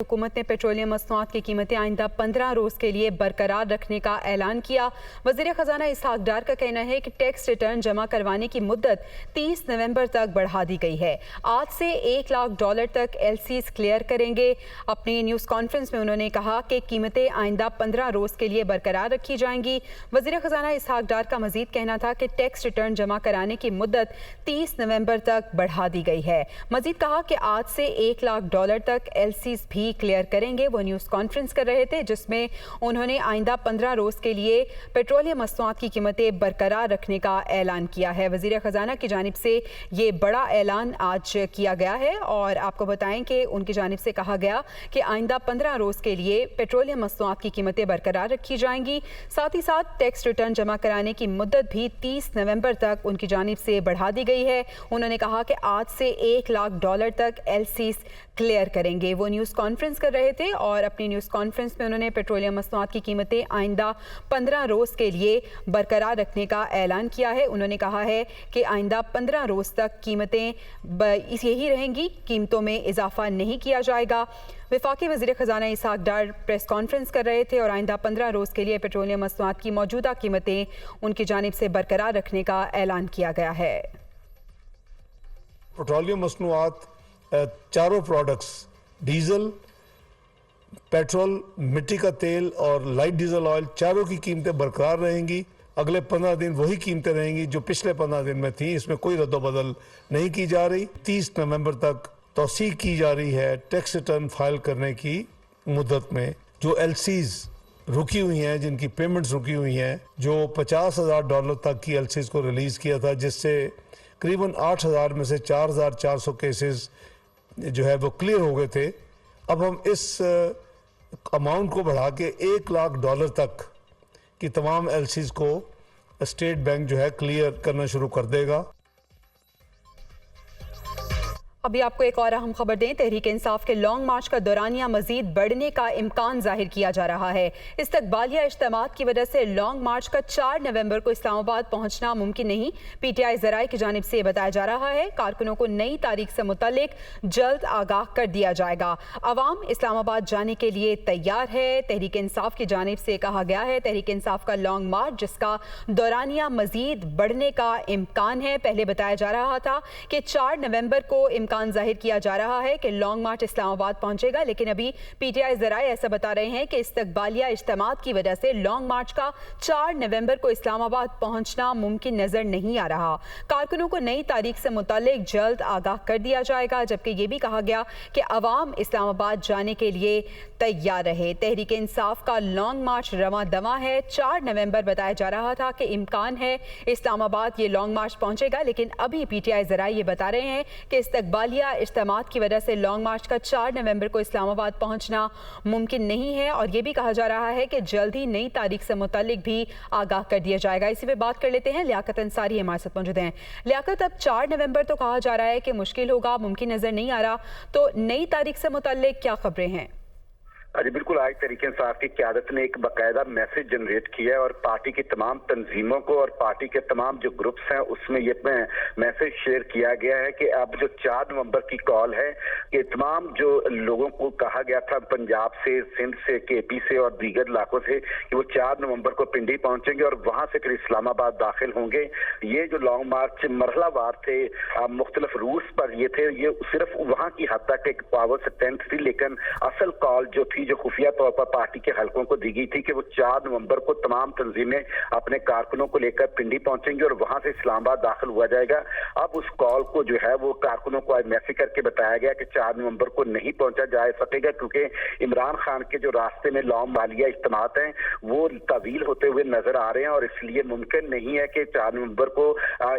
हुकूमत ने पेट्रोलियम मसनूआत की कीमतें आइंदा 15 रोज़ के लिए बरकरार रखने का ऐलान किया। वज़ीर ख़जाना इसहाक डार का कहना है कि टैक्स रिटर्न जमा करवाने की मुद्दत 30 नवंबर तक बढ़ा दी गई है। आज से $1 लाख तक LCs क्लियर करेंगे। अपनी न्यूज़ कॉन्फ्रेंस में उन्होंने कहा कि कीमतें आइंदा 15 रोज़ के लिए बरकरार रखी जाएंगी। वज़ीर ख़जाना इसहाक डार का मज़ीद कहना था कि टैक्स रिटर्न जमा कराने की मुद्दत 30 नवंबर तक बढ़ा दी गई है। मज़ीद कहा कि आज से $1 लाख तक LCs भी क्लियर करेंगे। वो न्यूज़ कॉन्फ्रेंस कर रहे थे जिसमें उन्होंने आइंदा 15 रोज़ के लिए पेट्रोलियम मसनूआत की कीमतें बरकरार रखने का ऐलान किया है। वज़ीर ख़जाना की जानिब से ये बड़ा ऐलान आज किया गया है और आपको बताएं कि उनकी जानिब से कहा गया कि आइंदा 15 रोज़ के लिए पेट्रोलियम मसनूआत की कीमतें बरकरार रखी जाएंगी। साथ ही साथ टैक्स रिटर्न जमा कराने की मुद्दत भी 30 नवंबर तक उनकी जानिब से बढ़ा दी गई है। उन्होंने कहा कि आज से $1 लाख तक LCs क्लियर करेंगे। वो न्यूज़ कॉन्फ्रेंस कर रहे थे और अपनी न्यूज़ कॉन्फ्रेंस में उन्होंने पेट्रोलियम मसनूआत की कीमतें आइंदा 15 रोज़ के लिए बरकरार रखने का ऐलान किया है। उन्होंने कहा है कि आइंदा 15 रोज़ तक कीमतें यही रहेंगी, कीमतों में इजाफा नहीं किया जाएगा। वफाकी वज़ीर ख़जाना इसहाक डार प्रेस कॉन्फ्रेंस कर रहे थे और आइंदा 15 रोज़ के लिए पेट्रोलियम मसनूआत की मौजूदा कीमतें उनकी जानिब से बरकरार रखने का ऐलान किया गया है। पेट्रोलियम मसनूआत चारों प्रोडक्ट्स डीजल, पेट्रोल, मिट्टी का तेल और लाइट डीजल ऑयल, चारों की कीमतें बरकरार रहेंगी। अगले 15 दिन वही कीमतें रहेंगी जो पिछले 15 दिन में थी। इसमें कोई रद्दोबदल नहीं की जा रही। 30 नवंबर तक तौसीक की जा रही है टैक्स रिटर्न फाइल करने की मुद्दत में। जो LCs रुकी हुई हैं, जिनकी पेमेंट्स रुकी हुई हैं, जो $50,000 तक की LCs को रिलीज किया था, जिससे करीबन 8,000 में से 4,400 केसेस जो है वो क्लियर हो गए थे। अब हम इस अमाउंट को बढ़ा के $1 लाख तक की तमाम LCs को स्टेट बैंक जो है क्लियर करना शुरू कर देगा। अभी आपको एक और अहम खबर दें। तहरीक इंसाफ के लॉन्ग मार्च का दौरानिया मजीद बढ़ने का इम्कान जाहिर किया जा रहा है। इस्तकबालिया इज्तिमात की वजह से लॉन्ग मार्च का 4 नवंबर को इस्लामाबाद पहुंचना मुमकिन नहीं। PTI ज़राए की जानिब से बताया जा रहा है कारकुनों को नई तारीख से मुतालिक जल्द आगाह कर दिया जाएगा। अवाम इस्लामाबाद जाने के लिए तैयार है। तहरीक इंसाफ की जानिब से कहा गया है तहरीक इंसाफ का लॉन्ग मार्च जिसका दौरानिया मजीद बढ़ने का इम्कान है। पहले बताया जा रहा था कि 4 नवंबर को इम्कान जाहिर किया जा रहा है कि लॉन्ग मार्च इस्लामाबाद पहुंचेगा, लेकिन अभी PTI ज़राए ऐसा बता रहे हैं कि इस्तकबालिया इज्तिमात की वजह से लॉन्ग मार्च का 4 नवंबर को इस्लामाबाद पहुंचना मुमकिन नजर नहीं आ रहा। कारकुनों को नई तारीख से मुतालिक जल्द आगाह कर दिया जाएगा, जबकि यह भी कहा गया कि अवाम इस्लामाबाद जाने के लिए तैयार रहे। तहरीक इंसाफ का लॉन्ग मार्च रवां दवा है। 4 नवंबर बताया जा रहा था कि इम्कान है इस्लामाबाद ये लॉन्ग मार्च पहुंचेगा, लेकिन अभी PTI ज़राए ये बता रहे हैं कि इस्तकबालिया इज्तिमात की वजह से लॉन्ग मार्च का 4 नवंबर को इस्लामाबाद पहुंचना मुमकिन नहीं है और ये भी कहा जा रहा है कि जल्द ही नई तारीख से मुतालिक भी आगाह कर दिया जाएगा। इसी पे बात कर लेते हैं। लियाकत अंसारी हमारे साथ मौजूद हैं। लियाकत, अब 4 नवंबर तो कहा जा रहा है कि मुश्किल होगा, मुमकिन नजर नहीं आ रहा, तो नई तारीख से मुतालिक क्या खबरें हैं? जी बिल्कुल, आज तहरीक इंसाफ की क़यादत ने एक बाकायदा मैसेज जनरेट किया है और पार्टी की तमाम तंजीमों को और पार्टी के तमाम जो ग्रुप्स हैं उसमें ये मैसेज शेयर किया गया है कि अब जो 4 नवंबर की कॉल है कि तमाम जो लोगों को कहा गया था पंजाब से, सिंध से, KP से और दीगर इलाकों से कि वो 4 नवंबर को पिंडी पहुंचेंगे और वहां से फिर इस्लामाबाद दाखिल होंगे। ये जो लॉन्ग मार्च मरहलावार थे, मुख्तलिफ रूट्स पर ये थे, ये सिर्फ वहां की हद तक एक पावर स्ट्रेंथ थी, लेकिन असल कॉल जो थी, जो खुफिया तौर पर पार्टी के हलकों को दी गई थी कि वो 4 नवंबर को तमाम तंजीमें अपने कारकुनों को लेकर पिंडी पहुंचेंगी और वहां से इस्लामाबाद दाखिल हुआ जाएगा। अब उस कॉल को जो है वो कारकुनों को आज मैसेज करके बताया गया कि 4 नवंबर को नहीं पहुंचा जा सकेगा, क्योंकि इमरान खान के जो रास्ते में लॉन्ग मालिया इज्तिमात हैं वो तवील होते हुए नजर आ रहे हैं और इसलिए मुमकिन नहीं है कि 4 नवंबर को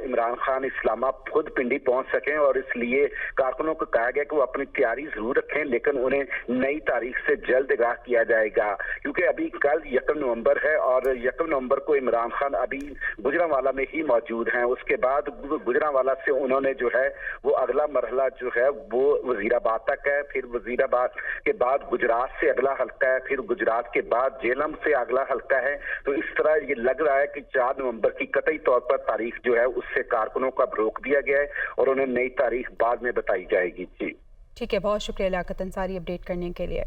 इमरान खान इस्लामाबाद खुद पिंडी पहुंच सकें और इसलिए कारकुनों को कहा गया कि वो अपनी तैयारी जरूर रखें, लेकिन उन्हें नई तारीख से जल्द आगाह किया जाएगा, क्योंकि अभी कल 1 नवंबर है और 1 नवंबर को इमरान खान अभी गुजरांवाला में ही मौजूद हैं। उसके बाद गुजरांवाला से उन्होंने जो है वो अगला मरहला जो है वो वजीराबाद तक है, फिर वजीराबाद के बाद गुजरात से अगला हल्का है, फिर गुजरात के बाद जेलम से अगला हल्का है। तो इस तरह ये लग रहा है कि 4 नवंबर की कतई तौर पर तारीख जो है उससे कारकुनों का रोक दिया गया है और उन्हें नई तारीख बाद में बताई जाएगी। जी ठीक है, बहुत शुक्रिया लियाकत अंसारी अपडेट करने के लिए।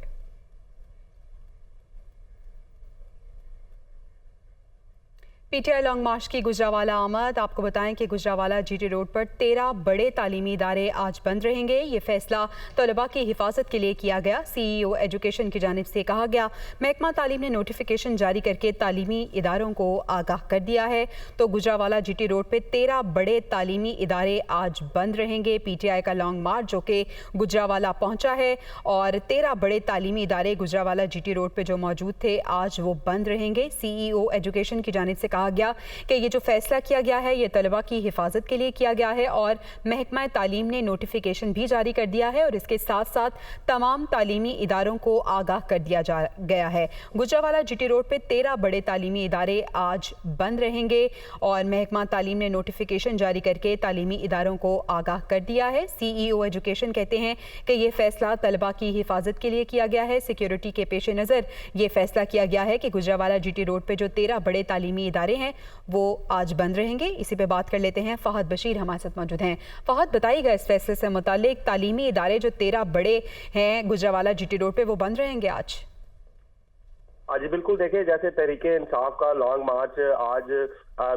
पीटीआई लॉन्ग मार्च की गुजरावाला आमद। आपको बताएं कि गुजरावाला जीटी रोड पर 13 बड़े तालीमी इदारे आज बंद रहेंगे। ये फैसला तलबा की हिफाजत के लिए किया गया। सीईओ एजुकेशन की जानिब से कहा गया, महकमा तालीम ने नोटिफिकेशन जारी करके तालीमी इदारों को आगाह कर दिया है। तो गुजरावाला जीटी रोड पर 13 बड़े तालीमी इदारे आज बंद रहेंगे। पीटीआई का लॉन्ग मार्च जो कि गुजरावाला पहुंचा है और 13 बड़े तालीमी इदारे गुजरावाला जीटी रोड पर जो मौजूद थे आज वो बंद रहेंगे। सीईओ एजुकेशन की जानिब से कहा गया कि ये जो फैसला किया गया है ये तलबा की हिफाजत के लिए किया गया है और महकमा तालीम ने नोटिफिकेशन भी जारी कर दिया है और इसके साथ साथ तमाम तालीमी इदारों को आगाह कर दिया गया है। गुजरावाला जीटी रोड पे 13 बड़े तालीमी इदारे आज बंद रहेंगे और महकमा तालीम ने नोटिफिकेशन जारी करके तालीमी इदारों को आगाह कर दिया है। सीईओ एजुकेशन कहते हैं कि ये फैसला तलबा की हिफाजत के लिए किया गया है। सिक्योरिटी के पेश नज़र ये फैसला किया गया है कि गुजरावाला जीटी रोड पे जो 13 बड़े तालीमी इदारे हैं वो आज बंद रहेंगे। इसी पे बात कर लेते हैं, फहद बशीर हमारे साथ मौजूद हैं। फहद, बताइएगा इस फैसले से मुतालिक, तालीमी इदारे जो 13 बड़े हैं गुजरावाला जीटी रोड पे वो बंद रहेंगे आज? जी बिल्कुल, देखिए जैसे तहरीके इंसाफ का लॉन्ग मार्च आज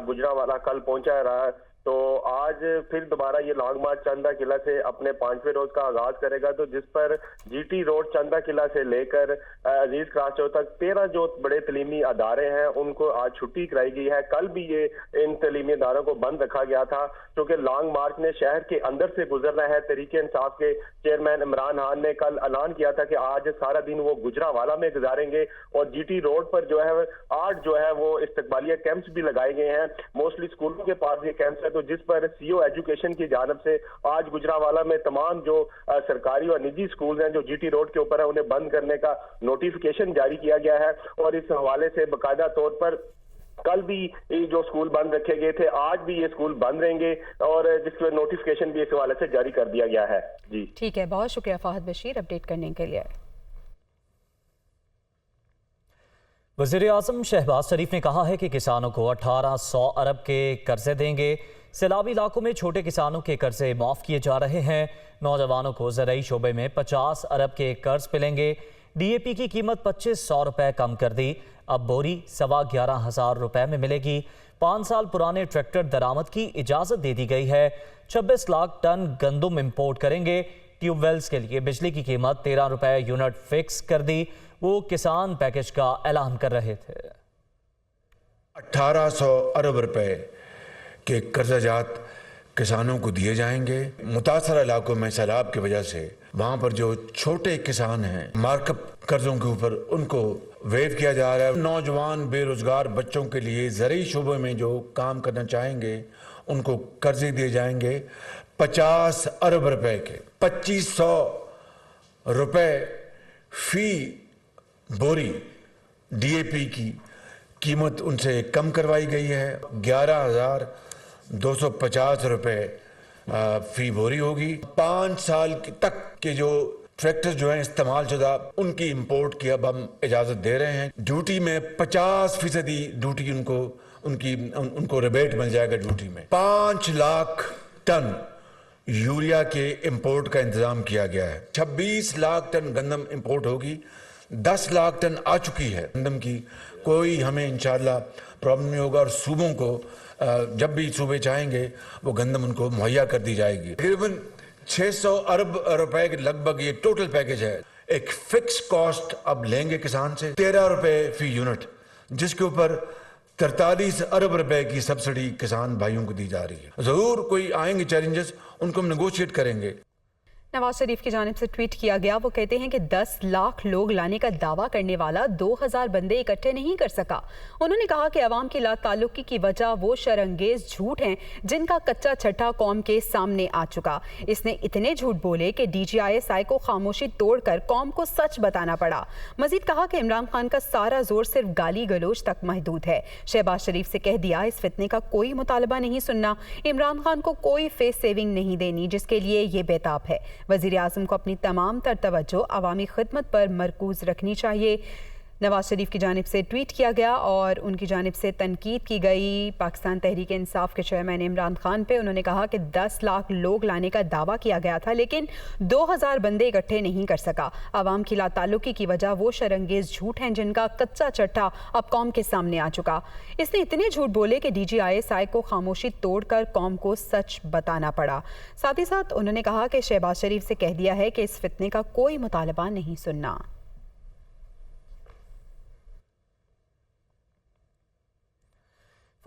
गुजरावाला कल पहुंचा रहा, तो आज फिर दोबारा ये लॉन्ग मार्च चंदा किला से अपने 5वें रोज का आगाज करेगा। तो जिस पर जीटी रोड चंदा किला से लेकर अजीज क्रास चौक तक 13 जो बड़े तलीमी अदारे हैं उनको आज छुट्टी कराई गई है। कल भी ये इन तलीमी अदारों को बंद रखा गया था क्योंकि लॉन्ग मार्च ने शहर के अंदर से गुजरना है। तहरीके इंसाफ के चेयरमैन इमरान खान ने कल ऐलान किया था कि आज सारा दिन वो गुजरावाला में गुजारेंगे और जीटी रोड पर जो है 8 जो है वो इस्तकबालिया कैंप्स भी लगाए गए हैं। मोस्टली स्कूलों के पास ये कैंप्स है, तो जिस पर सीईओ एजुकेशन की जानब से आज गुजरावाला में तमाम जो सरकारी और निजी स्कूल हैं जो जीटी रोड के ऊपर है उन्हें बंद करने का नोटिफिकेशन जारी किया गया है। और इस हवाले से बाकायदा तौर पर कल भी जो स्कूल बंद रखे गए थे आज भी ये स्कूल बंद रहेंगे और जिसके नोटिफिकेशन भी इस हवाले से जारी कर दिया गया है। जी ठीक है, बहुत शुक्रिया फहद बशीर अपडेट करने के लिए। वज़ीर-ए-आज़म शहबाज शरीफ ने कहा है कि किसानों को 1800 अरब के कर्जे देंगे। सैलाबी इलाकों में छोटे किसानों के कर्जे माफ़ किए जा रहे हैं। नौजवानों को ज़राई शोबे में 50 अरब के कर्ज मिलेंगे। DAP की कीमत 2500 रुपये कम कर दी, अब बोरी 11,500 रुपये में मिलेगी। 5 साल पुराने ट्रैक्टर दरामद की इजाज़त दे दी गई है। 26 लाख टन गंदम इम्पोर्ट करेंगे। ट्यूबवेल्स के लिए बिजली की कीमत 13 रुपये यूनिट फिक्स कर दी। वो किसान पैकेज का ऐलान कर रहे थे। 1800 अरब रुपए के कर्जाजात किसानों को दिए जाएंगे। मुतासर इलाकों में सैलाब की वजह से वहाँ पर जो छोटे किसान हैं मार्कअप कर्जों के ऊपर उनको वेव किया जा रहा है। नौजवान बेरोजगार बच्चों के लिए ज़रूरी शोबे में जो काम करना चाहेंगे उनको कर्जे दिए जाएंगे 50 अरब रुपए के। 2500 रुपए फी बोरी DAP की कीमत उनसे कम करवाई गई है। 11,250 रुपए फी बोरी होगी। 5 साल तक के जो ट्रैक्टर जो हैं इस्तेमाल शुदा उनकी इंपोर्ट की अब हम इजाजत दे रहे हैं। ड्यूटी में 50% ड्यूटी उनको रिबेट मिल जाएगा। ड्यूटी में 5 लाख टन यूरिया के इंपोर्ट का इंतजाम किया गया है। 26 लाख टन गंदम इंपोर्ट होगी। 10 लाख टन आ चुकी है गंदम की। कोई हमें इंशाल्लाह प्रॉब्लम नहीं होगा और सूबों को जब भी सूबे चाहेंगे वो गंदम उनको मुहैया कर दी जाएगी। तकरीबन 600 अरब रुपए के लगभग ये टोटल पैकेज है। एक फिक्स कॉस्ट अब लेंगे किसान से 13 रुपए फी यूनिट, जिसके ऊपर 43 अरब रुपए की सब्सिडी किसान भाइयों को दी जा रही है। जरूर कोई आएंगे चैलेंजेस, उनको हम नेगोशिएट करेंगे। नवाज शरीफ की जानिब से ट्वीट किया गया, वो कहते हैं कि 10 लाख लोग लाने का दावा करने वाला 2000 बंदे इकट्ठे नहीं कर सका। उन्होंने कहा कि अवाम की लाताल्लुकी की वजह वो शरंगेज झूठ हैं जिनका कच्चा छठा कौम के सामने आ चुका। इसने इतने झूठ बोले कि DGISI को खामोशी तोड़कर कौम को सच बताना पड़ा। मजीद कहा कि इमरान खान का सारा जोर सिर्फ गाली गलोच तक महदूद है। शहबाज शरीफ से कह दिया, इस फितने का कोई मुतालबा नहीं सुनना। इमरान खान को कोई फेस सेविंग नहीं देनी जिसके लिए ये बेताब है। वज़ीर-ए-आज़म को अपनी तमाम तर तवज्जो अवामी खिदमत पर मरकूज रखनी चाहिए। नवाज शरीफ की जानिब से ट्वीट किया गया और उनकी जानिब से तनकीद की गई पाकिस्तान तहरीक इंसाफ के चेयरमैन इमरान खान पे। उन्होंने कहा कि 10 लाख लोग लाने का दावा किया गया था लेकिन 2000 बंदे इकट्ठे नहीं कर सका। आवाम की लाताल्लुकी की वजह वो शरंगेज झूठ हैं जिनका कच्चा चट्टा अब कौम के सामने आ चुका। इसने इतने झूठ बोले कि DGISI को खामोशी तोड़कर कौम को सच बताना पड़ा। साथ ही साथ उन्होंने कहा कि शहबाज शरीफ से कह दिया है कि इस फितने का कोई मुतालबा नहीं सुनना।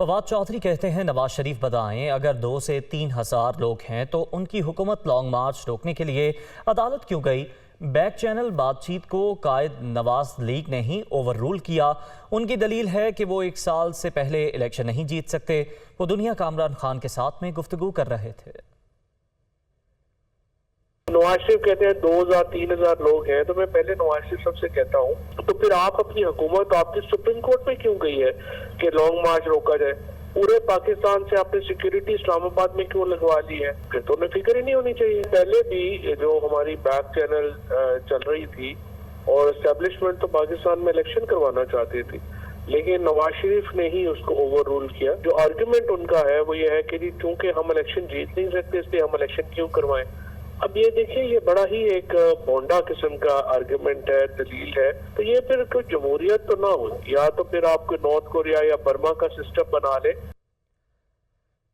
फवाद चौधरी कहते हैं नवाज शरीफ बताएं अगर 2 से 3 हज़ार लोग हैं तो उनकी हुकूमत लॉन्ग मार्च रोकने के लिए अदालत क्यों गई। बैक चैनल बातचीत को कायद नवाज लीग ने ही ओवर रूल किया। उनकी दलील है कि वो 1 साल से पहले इलेक्शन नहीं जीत सकते। वो दुनिया का इमरान खान के साथ में गुफ्तगू कर रहे थे। नवाज शरीफ कहते हैं 2000-3000 लोग हैं, तो मैं पहले नवाज शरीफ साहब से कहता हूँ तो फिर आप अपनी हुकूमत आपकी सुप्रीम कोर्ट में क्यों गई है कि लॉन्ग मार्च रोका जाए। पूरे पाकिस्तान से आपने सिक्योरिटी इस्लामाबाद में क्यों लगवा ली है, फिर तो उन्हें फिक्र ही नहीं होनी चाहिए। पहले भी जो हमारी बैक चैनल चल रही थी और एस्टेब्लिशमेंट तो पाकिस्तान में इलेक्शन करवाना चाहती थी लेकिन नवाज शरीफ ने ही उसको ओवर रूल किया। जो आर्ग्यूमेंट उनका है वो ये है कि जी चूंकि हम इलेक्शन जीत नहीं सकते इसलिए हम इलेक्शन क्यों करवाएं। अब ये देखिए ये बड़ा ही एक बोंडा किस्म का आर्गुमेंट है, दलील है। तो ये फिर कोई जमहूरियत तो ना हो, या तो फिर आप कोई नॉर्थ कोरिया या बर्मा का सिस्टम बना ले।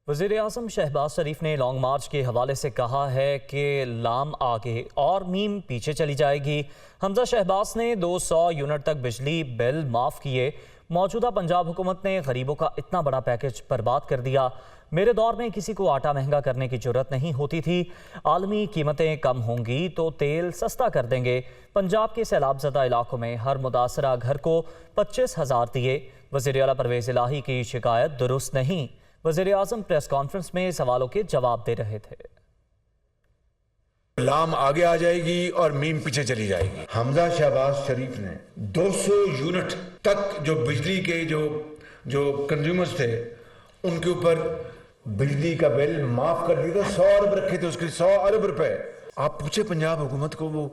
वज़ीर आज़म शहबाज शरीफ ने लॉन्ग मार्च के हवाले से कहा है कि लाम आगे और मीम पीछे चली जाएगी। हमजा शहबाज ने 200 यूनिट तक बिजली बिल माफ़ किए। मौजूदा पंजाब हुकूमत ने गरीबों का इतना बड़ा पैकेज बर्बाद कर दिया। मेरे दौर में किसी को आटा महंगा करने की जरूरत नहीं होती थी। आलमी कीमतें कम होंगी तो तेल सस्ता कर देंगे। पंजाब के सैलाबज़दा इलाकों में हर मुतासरा घर को 25,000 दिए। वज़ीर आला परवेज़ इलाही की शिकायत दुरुस्त नहीं। वज़ीर आज़म प्रेस कॉन्फ्रेंस में सवालों के जवाब दे रहे थे। लाम आगे आ जाएगी और मीम पीछे चली जाएगी। हमजा शहबाज शरीफ ने 200 यूनिट तक जो बिजली के जो कंज्यूमर्स थे उनके ऊपर बिजली का बिल माफ कर दिया था। 100 अरब रखे थे उसके, 100 अरब रुपए। आप पूछे पंजाब हुकूमत को, वो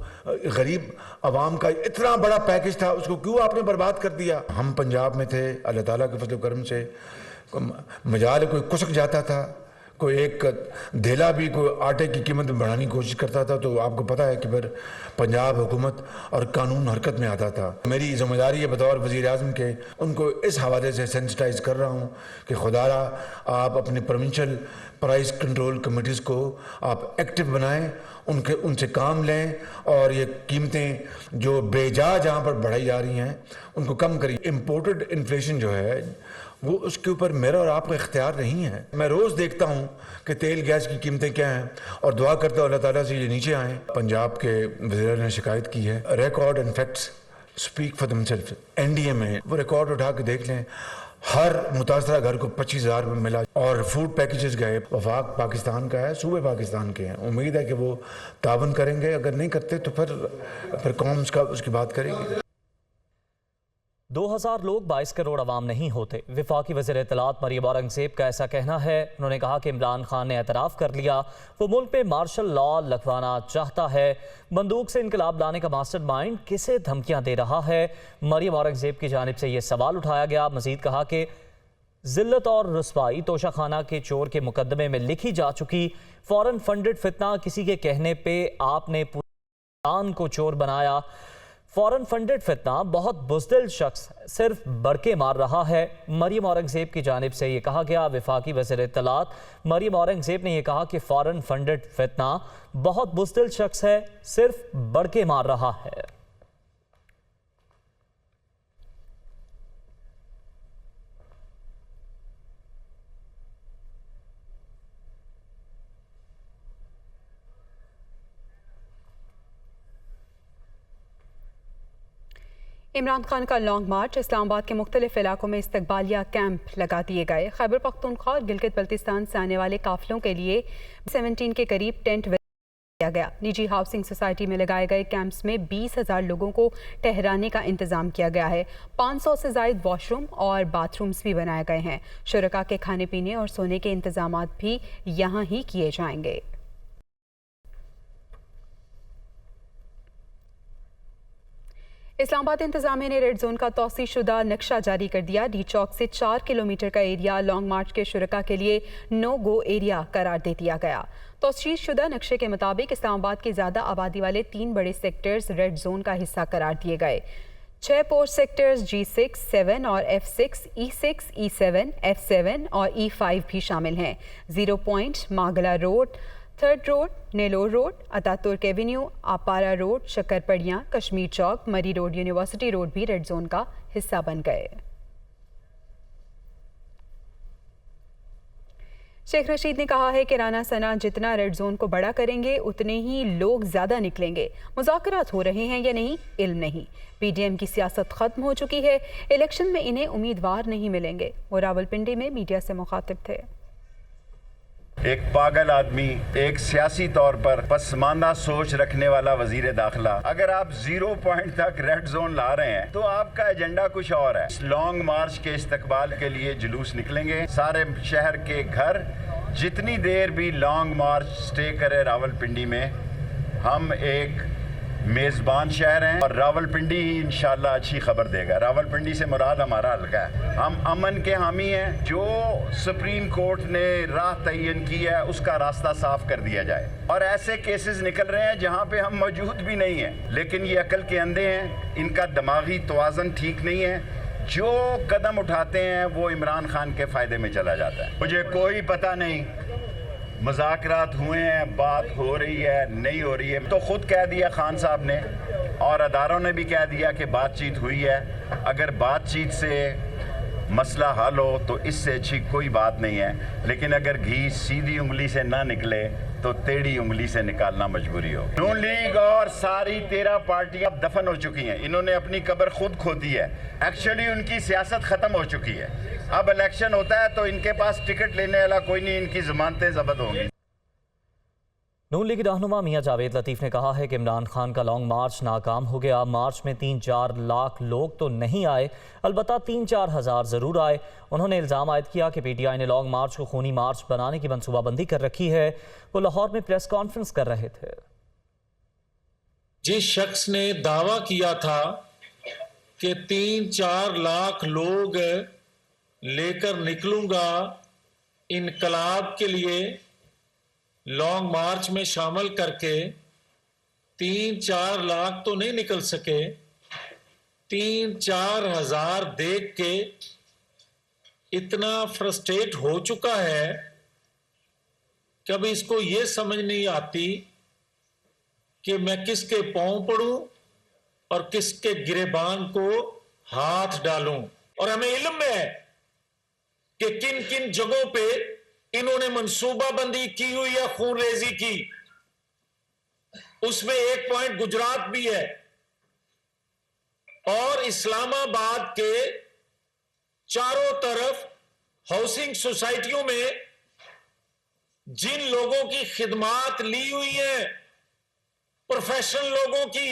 गरीब आवाम का इतना बड़ा पैकेज था उसको क्यों आपने बर्बाद कर दिया। हम पंजाब में थे, अल्लाह ताला के फजल करम से मजाल कोई कुसक जाता था, कोई एक धेला भी कोई आटे की कीमत बढ़ाने की कोशिश करता था तो आपको पता है कि फिर पंजाब हुकूमत और कानून हरकत में आता था। मेरी जिम्मेदारी है बतौर वज़ीर आज़म के उनको इस हवाले से सेंसिटाइज कर रहा हूँ कि खुदारा आप अपने प्रोविंशियल प्राइस कंट्रोल कमेटीज़ को आप एक्टिव बनाएं, उनसे काम लें और ये कीमतें जो बेजा जहाँ पर बढ़ाई जा रही हैं उनको कम करिए। इम्पोर्टेड इन्फ्लेशन जो है वो उसके ऊपर मेरा और आपका इख्तियार नहीं है। मैं रोज़ देखता हूँ कि तेल गैस की कीमतें क्या हैं और दुआ करता हूँ अल्लाह ताला से ये नीचे आएँ। पंजाब के वज़ीर ने शिकायत की है। Record and facts speak for themselves. NDA में वो रिकॉर्ड उठा के देख लें, हर मुतासरा घर को 25,000 रुपये मिला और फूड पैकेजेस गए। वफाक पाकिस्तान का है, सूबे पाकिस्तान के हैं। उम्मीद है कि वो तावन करेंगे, अगर नहीं करते तो फिर कौम उसकी बात करेगी। 2000 लोग 22 करोड़ अवाम नहीं होते। वफाकी वज़ीर इत्तलात मरियम औरंगज़ेब का ऐसा कहना है। उन्होंने कहा कि इमरान खान ने एतराफ़ कर लिया वो मुल्क पे मार्शल लॉ लगवाना चाहता है। बंदूक से इनकलाब लाने का मास्टरमाइंड किसे धमकियां दे रहा है। मरियम औरंगज़ेब की जानिब से ये सवाल उठाया गया। मजीद कहा कि जिल्लत और रुसवाई तोशाखाना के चोर के मुकदमे में लिखी जा चुकी। फॉरेन फंडेड फितना किसी के कहने पे आपने पूरे को चोर बनाया। फॉरेन फंडेड फितना बहुत बुज़दिल शख्स सिर्फ बड़के मार रहा है। मरियम औरंगज़ेब की जानिब से ये कहा गया। वफाकी वज़ीर इत्तलात मरियम औरंगज़ेब ने यह कहा कि फॉरेन फंडेड फितना बहुत बुज़दिल शख्स है, सिर्फ बड़के मार रहा है। इमरान खान का लॉन्ग मार्च। इस्लामाबाद के मुख्तलिफ इलाकों में इस्तकबालिया कैंप लगा दिए गए। खैबर पख्तूनख्वा और गिलगित बल्तिस्तान से आने वाले काफिलों के लिए 17 के करीब टेंट किया गया। निजी हाउसिंग सोसाइटी में लगाए गए कैंप्स में 20,000 लोगों को ठहराने का इंतजाम किया गया है। 500 से ज़ायद वॉशरूम और बाथरूम्स भी बनाए गए हैं। शुरका के खाने पीने और सोने के इंतजाम भी यहाँ ही किए जाएंगे। इस्लामाबाद इंतजामिया ने रेड जोन का तौसी शुदा नक्शा जारी कर दिया। डी चौक से 4 किलोमीटर का एरिया लॉन्ग मार्च के शुरका के लिए नो गो एरिया करार दे दिया गया। तौसीर शुदा नक्शे के मुताबिक इस्लामाबाद के ज़्यादा आबादी वाले 3 बड़े सेक्टर्स रेड जोन का हिस्सा करार दिए गए। 6 पोस्ट सेक्टर्स G6, 7 और F6, E6, E7, F7 और E5 भी शामिल हैं। 0 point, Margalla road, 3rd road, Nilore road, Ataturk avenue, Aabpara road, Shakarparian, Kashmir Chowk, Murree road, university road भी रेड जोन का हिस्सा बन गए। शेख रशीद ने कहा है कि राना सना जितना रेड जोन को बड़ा करेंगे उतने ही लोग ज्यादा निकलेंगे। मुज़ाकरात हो रहे हैं या नहीं, इल्म नहीं। पीडीएम की सियासत खत्म हो चुकी है, इलेक्शन में इन्हें उम्मीदवार नहीं मिलेंगे। वो रावलपिंडी में मीडिया से मुखातिब थे। एक पागल आदमी, एक सियासी तौर पर पसमानदा सोच रखने वाला वजीर दाखिला, अगर आप 0 पॉइंट तक रेड जोन ला रहे हैं तो आपका एजेंडा कुछ और है। लॉन्ग मार्च के इस्तकबाल के लिए जुलूस निकलेंगे। सारे शहर के घर जितनी देर भी लॉन्ग मार्च स्टे करे रावलपिंडी में, हम एक मेज़बान शहर हैं और रावलपिंडी ही इंशाल्लाह अच्छी खबर देगा। रावलपिंडी से मुराद हमारा हल्का है। हम अमन के हामी हैं। जो सुप्रीम कोर्ट ने राह तयन की है उसका रास्ता साफ कर दिया जाए। और ऐसे केसेस निकल रहे हैं जहां पे हम मौजूद भी नहीं हैं, लेकिन ये अकल के अंधे हैं, इनका दिमागी तवाज़न ठीक नहीं है। जो कदम उठाते हैं वो इमरान खान के फ़ायदे में चला जाता है। मुझे कोई पता नहीं, मुज़ाकरात हुए हैं, बात हो रही है, नहीं हो रही है, तो खुद कह दिया खान साहब ने और अदारों ने भी कह दिया कि बातचीत हुई है। अगर बातचीत से मसला हल हो तो इससे अच्छी कोई बात नहीं है, लेकिन अगर घी सीधी उंगली से ना निकले तो टेढ़ी उंगली से निकालना मजबूरी हो। नून लीग और सारी 13 पार्टियां दफन हो चुकी हैं। इन्होंने अपनी कब्र खुद खोदी है। एक्चुअली उनकी सियासत खत्म हो चुकी है। अब इलेक्शन होता है तो इनके पास टिकट लेने वाला कोई नहीं, इनकी जमानतें जब्त होंगी। नून लीग रहनुमा मियां जावेद लतीफ़ ने कहा है कि इमरान खान का लॉन्ग मार्च नाकाम हो गया। मार्च में 3-4 लाख लोग तो नहीं आए, अलबत्ता 3-4 हज़ार ज़रूर आए। उन्होंने इल्ज़ाम आयद किया कि पीटीआई ने लॉन्ग मार्च को खूनी मार्च बनाने की मनसूबाबंदी कर रखी है। वो लाहौर में प्रेस कॉन्फ्रेंस कर रहे थे। जिस शख्स ने दावा किया था कि 3-4 लाख लोग लेकर निकलूंगा इनकलाब के लिए, लॉन्ग मार्च में शामिल करके 3-4 लाख तो नहीं निकल सके। 3-4 हज़ार देख के इतना फ्रस्ट्रेट हो चुका है कि अब इसको ये समझ नहीं आती कि मैं किसके पांव पड़ूं और किसके गिरेबान को हाथ डालूं। और हमें इल्म है कि किन किन जगहों पे इन्होंने मंसूबाबंदी की हुई है खून रेजी की। उसमें एक पॉइंट गुजरात भी है। और इस्लामाबाद के चारों तरफ हाउसिंग सोसाइटियों में जिन लोगों की खिदमात ली हुई है, प्रोफेशनल लोगों की,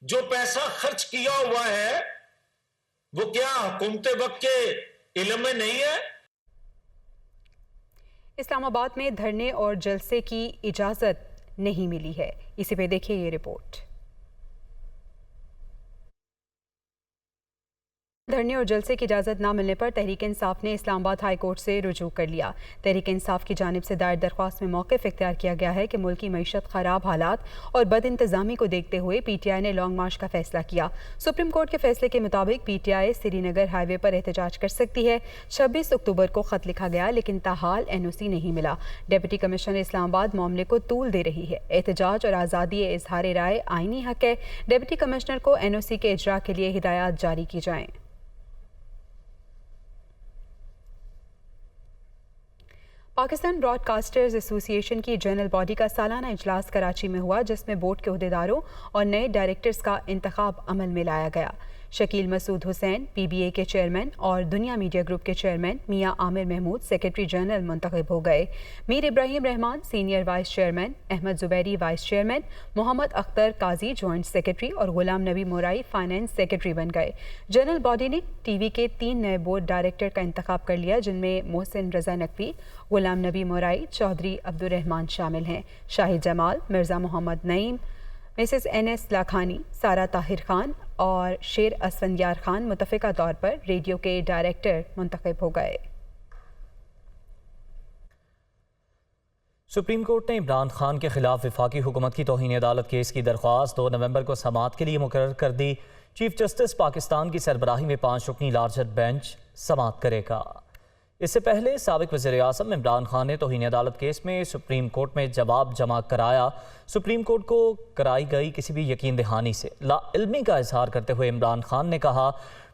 जो पैसा खर्च किया हुआ है, वो क्या हुकूमत वक्त के इल्म में नहीं है? इस्लामाबाद में धरने और जलसे की इजाज़त नहीं मिली है। इसी पे देखिए ये रिपोर्ट। धरने और जलसे की इजाज़त ना मिलने पर तहरीक इंसाफ ने इस्लामाबाद हाई कोर्ट से रुजू कर लिया। तहरीक इंसाफ की जानिब से दायर दरख्वास्त में मौक़िफ़ इख्तियार किया गया है कि मुल्क की मईशत ख़राब हालात और बद इंतज़ामी को देखते हुए पीटीआई ने लॉन्ग मार्च का फैसला किया। सुप्रीम कोर्ट के फैसले के मुताबिक पीटीआई श्रीनगर हाईवे पर एहतजाज कर सकती है। 26 अक्टूबर को ख़त लिखा गया, लेकिन ताहाल NOC नहीं मिला। डिप्टी कमिश्नर इस्लामाबाद मामले को तूल दे रही है। एहतजाज और आज़ादी इजहार राय आईनी हक है। डिप्टी कमिश्नर को NOC के इजरा के लिए हिदायत जारी की जाएँ। पाकिस्तान ब्रॉडकास्टर्स एसोसिएशन की जनरल बॉडी का सालाना इजलास कराची में हुआ, जिसमें बोर्ड के अहदेदारों और नए डायरेक्टर्स का इंतखाब अमल में लाया गया। शकील मसूद हुसैन PBA के चेयरमैन और दुनिया मीडिया ग्रुप के chairman Mian Amir Mahmood secretary general मुंतखब हो गए। Mir Ibrahim Rahman senior vice chairman, Ahmad Zuberi vice chairman, Mohammad Akhtar Qazi joint secretary और गुलाम नबी मोराई फाइनेंस सेक्रेटरी बन गए। जनरल बॉडी ने TV के 3 नए बोर्ड डायरेक्टर का इंतखाब कर लिया, जिनमें मोहसिन रजा नकवी, गुलाम नबी मोराई, चौधरी अब्दुर्रहमान शामिल हैं। शाहिद जमाल, मिर्ज़ा मोहम्मद नईम, मिसेस NS लाखानी, सारा ताहिर खान और शेर असफंदियार खान मुतफ़िका तौर पर रेडियो के डायरेक्टर मुंतखब हो गए। सुप्रीम कोर्ट ने इमरान खान के खिलाफ वफाकी हुकूमत की तौहीन अदालत केस की दरख्वास्त 2 नवंबर को समाअत के लिए मुकर्रर कर दी। चीफ जस्टिस पाकिस्तान की सरबराही में 5 रुकनी लार्जर बेंच समाअत करेगा। इससे पहले साबिक वज़ीर-ए-आज़म इमरान खान ने तौहीन अदालत केस में सुप्रीम कोर्ट में जवाब जमा कराया। सुप्रीम कोर्ट को कराई गई किसी भी यकीन दहानी से लाइल्मी का इजहार करते हुए इमरान खान ने कहा,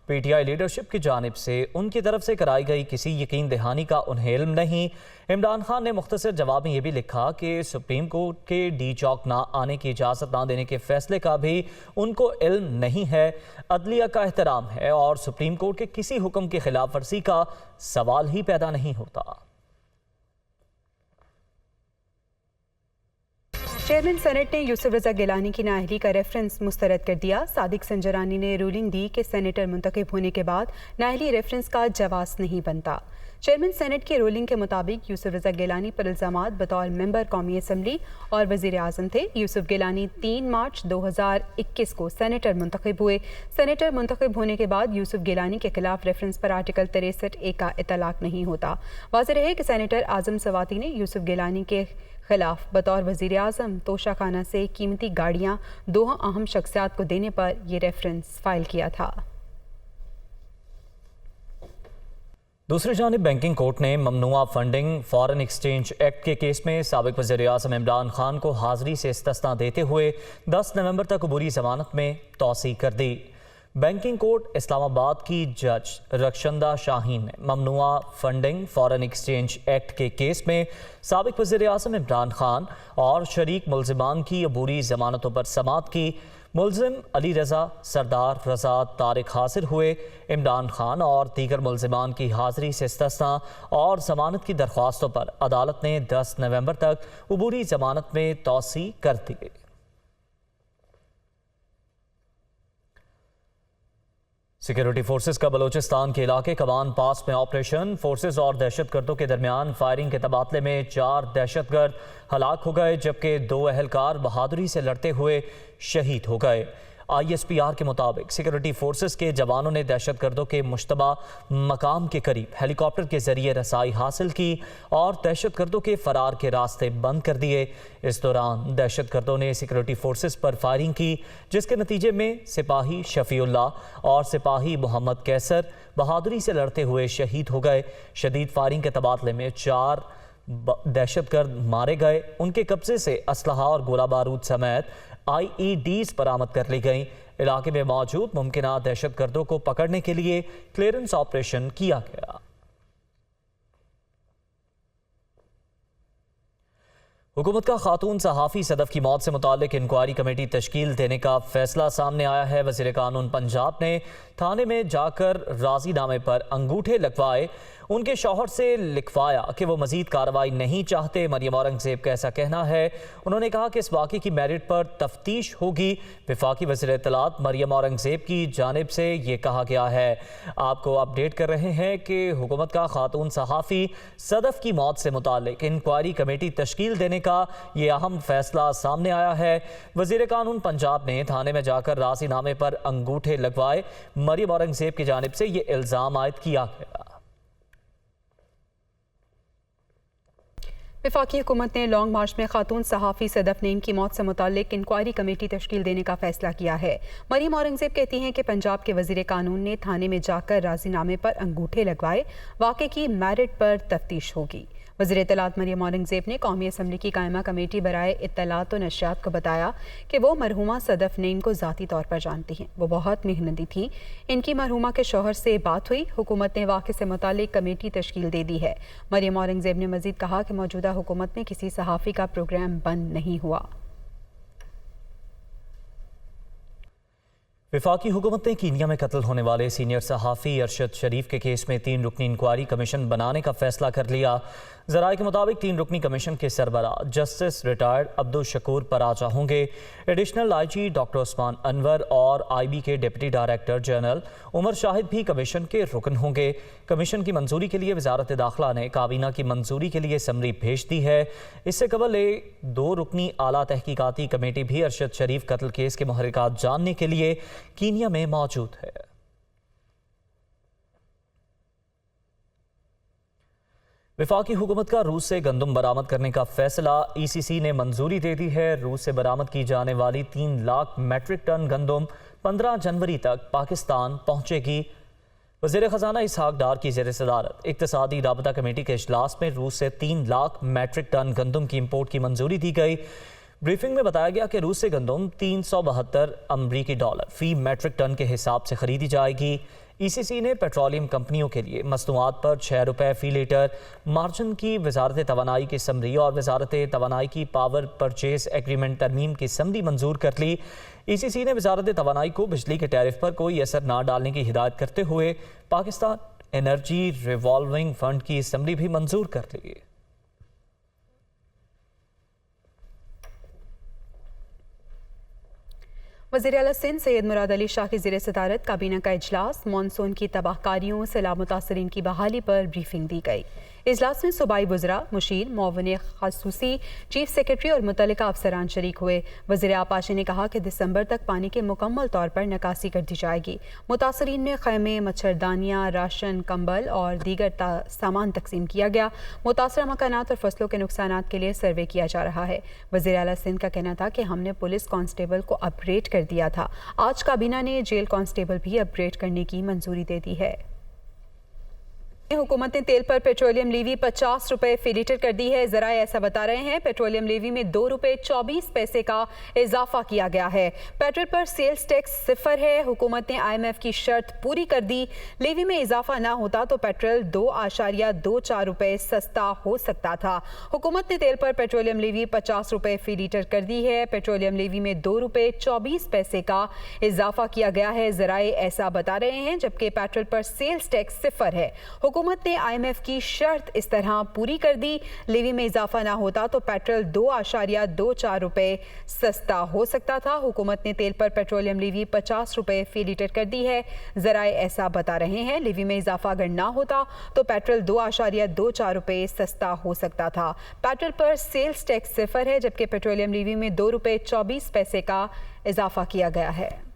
PTI लीडरशिप की जानिब से उनकी तरफ से कराई गई किसी यकीन दहानी का उन्हें इल्म नहीं। इमरान खान ने मुख्तसर जवाब में यह भी लिखा कि सुप्रीम कोर्ट के डी चौक ना आने की इजाज़त ना देने के फैसले का भी उनको इल्म नहीं है। अदलिया का एहतराम है और सुप्रीम कोर्ट के किसी हुक्म की खिलाफ वर्जी का सवाल ही पैदा नहीं होता। चेयरमैन सेनेट ने यूसुफ रजा गिलानी की नाअहली का रेफरेंस मुस्तरद कर दिया। सादिक संजरानी ने रूलिंग दी कि सेनेटर मुंतखब होने के बाद नाअहली रेफरेंस का जवाज़ नहीं बनता। चेयरमैन सेनेट की रूलिंग के मुताबिक यूसुफ रजा गिलानी पर इल्ज़ामात बतौर मेंबर कौमी असम्बली और वज़ीर आज़म थे। यूसुफ गिलानी 3 मार्च 2021 को सेनेटर मुंतखब हुए। सेनेटर मुंतखब होने के बाद यूसुफ गिलानी के खिलाफ रेफरेंस पर आर्टिकल 63A का इतलाक नहीं होता। वाज़ेह रहे कि सेनेटर आज़म सवाती ने यूसुफ गिलानी के खिलाफ बतौर वज़ीर आज़म तोशाखाना से कीमती गाड़ियाँ 2 अहम शख्सियात को देने पर यह रेफरेंस फाइल किया था। दूसरी जानिब बैंकिंग कोर्ट ने ममनुआ फंडिंग फॉरेन एक्सचेंज एक्ट के केस में साबिक वज़ीर-ए-आज़म इमरान खान को हाज़िरी से इस्तिस्ना देते हुए 10 नवंबर तक अबूरी ज़मानत में तौसी कर दी। बैंकिंग कोर्ट इस्लामाबाद की जज रक्षंदा शाहीन ने ममनुआ फंडिंग फॉरेन एक्सचेंज एक्ट के केस में साबिक वज़ीर-ए-आज़म इमरान खान और शरीक मुल्ज़िमान की अबूरी ज़मानतों पर समाअत की। मुल्ज़िम अली रज़ा, सरदार रज़ा, तारिक हासिर हुए। इमरान खान और दीगर मुल्ज़िमान की हाज़िरी से इस्तिस्ना और ज़मानत की दरख्वास्तों पर अदालत ने 10 नवंबर तक अबूरी ज़मानत में तौसी कर दी। सिक्योरिटी फोर्सेस का बलोचिस्तान के इलाके कमान पास में ऑपरेशन। फोर्सेस और दहशतगर्दों के दरमियान फायरिंग के तबादले में 4 दहशतगर्द हलाक हो गए, जबकि 2 अहलकार बहादुरी से लड़ते हुए शहीद हो गए। ISPR के मुताबिक सिक्योरिटी फोर्सेस के जवानों ने दहशतगर्दों के मुश्तबा मकाम के करीब हेलीकॉप्टर के जरिए रसाई हासिल की और दहशतगर्दों के फरार के रास्ते बंद कर दिए। इस दौरान दहशतगर्दों ने सिक्योरिटी फोर्सेस पर फायरिंग की, जिसके नतीजे में सिपाही शफीउल्लाह और सिपाही मोहम्मद कैसर बहादुरी से लड़ते हुए शहीद हो गए। शदीद फायरिंग के तबादले में 4 दहशतगर्द मारे गए। उनके कब्जे से असलहा और गोला बारूद समेत IEDs बरामद कर ली गई। इलाके में मौजूद मुमकिना दहशतगर्दों को पकड़ने के लिए क्लियरेंस ऑपरेशन किया गया। हुकूमत का खातून सहाफ़ी सदफ की मौत से मुतालिक इंक्वायरी कमेटी तश्कील देने का फैसला सामने आया है। वज़ीर कानून पंजाब ने थाने में जाकर राज़ीनामे पर अंगूठे लगवाए। उनके शौहर से लिखवाया कि वो मजीद कार्रवाई नहीं चाहते। मरियम औरंगज़ेब का ऐसा कहना है। उन्होंने कहा कि इस वाक़े की मेरिट पर तफ्तीश होगी। वफाकी वज़ीर इत्तलात मरियम औरंगज़ेब की जानिब से ये कहा गया है। आपको अपडेट कर रहे हैं कि हुकूमत का खातून सहाफ़ी सदफ की मौत से मुतालिक इंक्वायरी कमेटी तश्कील देने का ये अहम फैसला सामने आया है। वज़ीर कानून पंजाब ने थाने में जाकर राज़ीनामे पर अंगूठे लगवाए। मरियम औरंगज़ेब की जानिब से ये इल्ज़ाम आयद किया गया। वफाकी हुकूमत ने लॉन्ग मार्च में खातून सहाफ़ी सदफ नईम की मौत से मुतालिक इंक्वायरी कमेटी तश्कील देने का फैसला किया है। मरियम औरंगज़ेब कहती हैं कि पंजाब के वज़ीर कानून ने थाने में जाकर राज़ीनामे पर अंगूठे लगवाए। वाक़े की मेरिट पर तफ्तीश होगी। वज़ीर इत्तलात मरियम औरंगज़ेब ने कौमी असम्बली की कायमा कमेटी बराए इत्तलात व नशियात को बताया कि वो मरहुमा सदफ नईम को ज़ाती तौर पर जानती हैं। वो बहुत मेहनती थी। इनकी मरहुमा के शौहर से बात हुई। हुकूमत ने वाक़े से मुतालिक कमेटी तश्कील दे दी है। मरियम औरंगज़ेब ने मज़ीद कहा कि मौजूदा हुकूमत में किसी सहाफ़ी का प्रोग्राम बंद नहीं हुआ। वफाकी हुकूमत ने कीनिया में कत्ल होने वाले सीनियर सहाफ़ी अरशद शरीफ के केस में 3 रुकनी इंक्वायरी कमीशन बनाने का फैसला कर लिया। ज़राए के मुताबिक 3 रुकनी कमीशन के सरबराह जस्टिस रिटायर्ड अब्दुल शकूर पराचा होंगे। Additional IG doctor Usman Anwar और IB के deputy director general Umar Shahid भी कमीशन के रुकन होंगे। कमीशन की मंजूरी के लिए वजारत दाखिला ने काबीना की मंजूरी के लिए समरी भेज दी है। इससे कबल 2 रुकनी आला तहकीकाती कमेटी भी अरशद शरीफ कत्ल केस के मुहर्रिकात जानने के लिए कीनिया में मौजूद है। वफाकी हुकूमत का रूस से गंदम बरामद करने का फैसला ECC ने मंजूरी दे दी है। रूस से बरामद की जाने वाली 3 लाख मेट्रिक टन गंदम 15 जनवरी तक पाकिस्तान पहुंचेगी। वज़ीर ख़ज़ाना इसहाक डार की ज़ेर सदारत इक़्तिसादी राबता कमेटी के इजलास में रूस से 3 लाख मेट्रिक टन गंदम की इम्पोर्ट की मंजूरी दी गई। ब्रीफिंग में बताया गया कि रूस से गंदम 372 अमरीकी डॉलर फी मेट्रिक टन के हिसाब से खरीदी जाएगी। ECC ने पेट्रोलियम कंपनियों के लिए मसनूआत पर 6 रुपये फ़ी लीटर मार्जिन की वजारत तवानाई की समरी और वजारत तवानाई की पावर परचेज एग्रीमेंट तरमीम की समरी मंजूर कर ली। ECC ने वजारत तवानाई को बिजली के टैरिफ पर कोई असर ना डालने की हिदायत करते हुए पाकिस्तान एनर्जी रिवॉल्विंग फंड की समरी भी मंजूर कर ली। वज़ीर आला सिंध सैयद मुराद अली शाह की ज़ेर सदारत काबीना का इजलास। मानसून की तबाहकारियों सैलाब मुतासरीन की बहाली पर ब्रीफिंग दी गई। इजलास में सूबाई वज़रा, मुशीर, मुअव्विन ख़ासूसी, चीफ सेक्रेटरी और मुतल्लिका अफसरान शरीक हुए। वज़ीर आपाशी ने कहा कि दिसंबर तक पानी के मुकम्मल तौर पर निकासी कर दी जाएगी। मुतासरीन में खैमे, मच्छरदानियाँ, राशन, कंबल और दीगर सामान तकसीम किया गया। मुतासरा मकानात और फसलों के नुकसानात के लिए सर्वे किया जा रहा है। वज़ीर आला सिंध का कहना था कि हमने पुलिस कांस्टेबल को अपग्रेड कर दिया था। आज काबीना ने जेल कांस्टेबल भी अपग्रेड करने की मंजूरी दे दी है। हुकूमत ने तेल पर पेट्रोलियम लीवी 50 रुपये फ़ी लीटर कर दी है। ज़राए ऐसा बता रहे हैं। पेट्रोलियम लीवी में 2 रुपये 24 पैसे का इजाफा किया गया है। पेट्रोल पर सेल्स टैक्स 0 है। हुकूमत ने IMF की शर्त पूरी कर दी। लीवी में इजाफा ना होता तो पेट्रोल 2.24 रुपये सस्ता हो सकता था। हुकूमत ने तेल पर पेट्रोलियम लीवी 50 रुपये फ़ी लीटर कर दी है। पेट्रोलियम लीवी में 2 रुपये 24 पैसे का इजाफा किया गया है। ज़राए ऐसा बता रहे हैं, जबकि पेट्रोल पर सेल्स टैक्स 0 है। हुकूमत ने IMF की शर्त इस तरह पूरी कर दी। लीवी में इजाफा ना होता तो पेट्रोल 2.24 रुपये सस्ता हो सकता था। हुकूमत ने तेल पर पेट्रोलियम लीवी 50 रुपये फ़ी लीटर कर दी है। ज़राए ऐसा बता रहे हैं, लीवी में इजाफा अगर ना होता तो पेट्रोल 2.24 रुपये सस्ता हो सकता था। पेट्रोल पर सेल्स टैक्स 0 है, जबकि पेट्रोलियम लीवी में 2 रुपये 24 पैसे का इजाफा किया गया है।